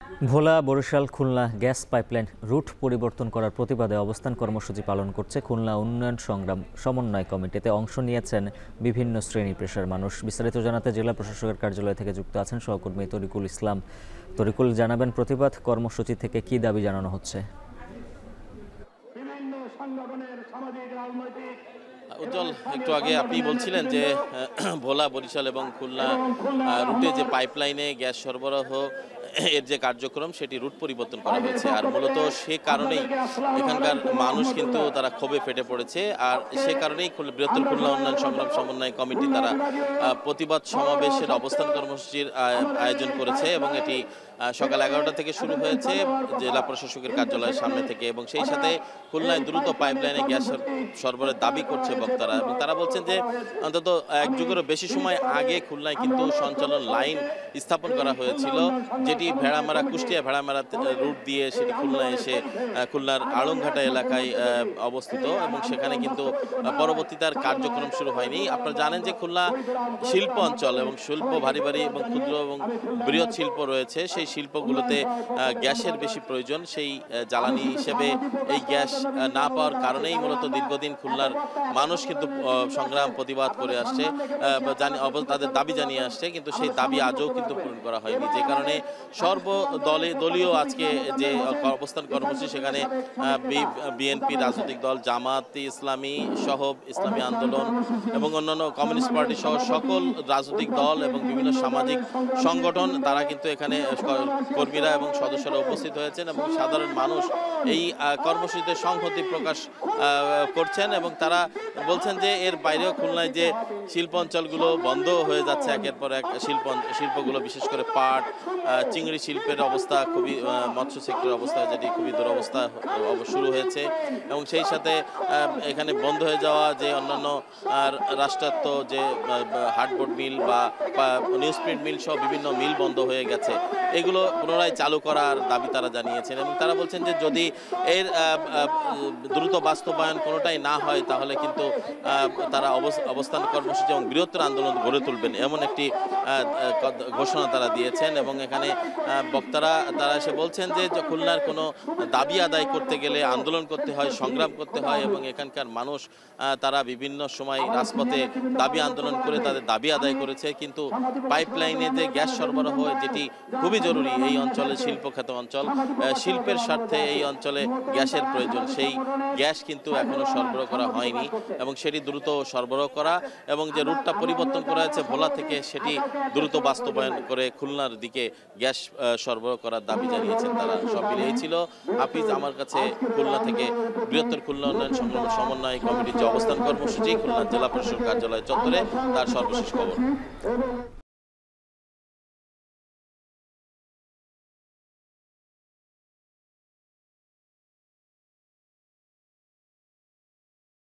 ভোলা, Barishal, Khulna gas pipeline route পরিবর্তন করার প্রতিবাদে অবস্থান কর্মসূচি পালন করছে খুলনা উন্নয়ন সংগ্রাম সমন্বয় কমিটিতে অংশ নিয়েছেন বিভিন্ন শ্রেণী পেশার মানুষ। বিস্তারিত জানাতে জেলা প্রশাসকের কার্যালয় থেকে যুক্ত আছেন সহকর্মী তরিকুল ইসলাম। তরিকুল, জানাবেন প্রতিবাদ কর্মসূচি থেকে কি দাবি জানানো হচ্ছে? উজ্জ্বল, একটু আগে আপনি বলছিলেন যে ভোলা, বরিশাল এবং খুলনা রুটে যে পাইপলাইনে গ্যাস সরবরাহ এর যে কার্যক্রম সেটি রুট পরিবর্তন করা হয়েছে। আর মূলত সে কারণেই এখানকার মানুষ কিন্তু তারা ক্ষোভে ফেটে পড়েছে। আর সে কারণেই বৃহত্তর খুলনা উন্নয়ন সংগ্রাম সমন্বয় কমিটি তারা প্রতিবাদ সমাবেশের অবস্থান কর্মসূচির আয়োজন করেছে এবং এটি সকাল 11টা থেকে শুরু হয়েছে জেলা প্রশাসকের কার্যালয়ের সামনে থেকে। এবং সেই সাথে খুলনায় দ্রুত পাইপলাইনে গ্যাস সরবরাহের দাবি করছে বক্তারা। এবং তারা বলছেন যে অন্তত এক যুগেরও বেশি সময় আগে খুলনায় কিন্তু সঞ্চালন লাইন স্থাপন করা হয়েছিল, যেটি ভেড়ামারা, কুষ্টিয়া ভেড়ামারা রুট দিয়ে সেটি খুলনায় এসে খুলনার আড়ংঘাটা এলাকায় অবস্থিত এবং সেখানে কিন্তু পরবর্তী তার কার্যক্রম শুরু হয়নি। আপনারা জানেন যে খুলনা শিল্প অঞ্চল এবং শিল্প ভারী ভারী এবং ক্ষুদ্র এবং বৃহৎ শিল্প রয়েছে। সেই শিল্পগুলোতে গ্যাসের বেশি প্রয়োজন। সেই জ্বালানি হিসেবে এই গ্যাস না পাওয়ার কারণেই মূলত দীর্ঘদিন খুলনার মানুষ কিন্তু সংগ্রাম প্রতিবাদ করে আসছে, তাদের দাবি জানিয়ে আসছে, কিন্তু সেই দাবি আজও কিন্তু পূরণ করা হয়নি। যে কারণে দলীয় আজকে যে অবস্থান কর্মসূচি, সেখানে বিএনপি, রাজনৈতিক দল, জামায়াতে ইসলামী সহ ইসলামী আন্দোলন এবং অন্যান্য কমিউনিস্ট পার্টি সহ সকল রাজনৈতিক দল এবং বিভিন্ন সামাজিক সংগঠন তারা কিন্তু এখানে কর্মীরা এবং সদস্যরা উপস্থিত হয়েছেন এবং সাধারণ মানুষ এই কর্মসূচিতে সংহতি প্রকাশ করছেন। এবং তারা বলছেন যে এর বাইরেও খুলনায় যে শিল্প অঞ্চলগুলো বন্ধ হয়ে যাচ্ছে একের পর এক, শিল্পগুলো বিশেষ করে পাট, চিংড়ি শিল্পের অবস্থা খুবই, মৎস্য সেক্টরের অবস্থা যেটি খুবই দুরবস্থা শুরু হয়েছে। এবং সেই সাথে এখানে বন্ধ হয়ে যাওয়া যে অন্যান্য রাষ্ট্রায়ত্ত যে হার্ডবোর্ড মিল বা নিউজ প্রিন্ট মিল সহ বিভিন্ন মিল বন্ধ হয়ে গেছে, এগুলো পুনরায় চালু করার দাবি তারা জানিয়েছেন। এবং তারা বলছেন যে যদি এর দ্রুত বাস্তবায়ন কোনোটাই না হয় তাহলে কিন্তু তারা অবস্থান কর্মসূচি এবং বৃহত্তর আন্দোলন গড়ে তুলবেন, এমন একটি ঘোষণা তারা দিয়েছেন। এবং এখানে বক্তারা তারা এসে বলছেন যে খুলনার কোনো দাবি আদায় করতে গেলে আন্দোলন করতে হয়, সংগ্রাম করতে হয়। এবং এখানকার মানুষ তারা বিভিন্ন সময় রাজপথে দাবি আন্দোলন করে তাদের দাবি আদায় করেছে, কিন্তু পাইপলাইনে যে গ্যাস সরবরাহ যেটি খুবই জরুরি, এই অঞ্চলে শিল্পখ্যাত অঞ্চল, শিল্পের স্বার্থে এই অঞ্চলে গ্যাসের প্রয়োজন, সেই গ্যাস কিন্তু এখনো সরবরাহ করা হয়নি। এবং সেটি দ্রুত সরবরাহ করা এবং যে রুটটা পরিবর্তন করা হয়েছে ভোলা থেকে, সেটি দ্রুত বাস্তবায়ন করে খুলনার দিকে গ্যাস সরবরাহ করার দাবি জানিয়েছেন তারা। সব মিলিয়ে ছিল হাফিজ আমার কাছে খুলনা থেকে বৃহত্তর খুলনা উন্নয়ন সংগ্রাম সমন্বয় কমিটির যে অবস্থান কর্মসূচি খুলনা জেলা প্রশাসক কার্যালয় চত্বরে, তার সর্বশেষ খবর।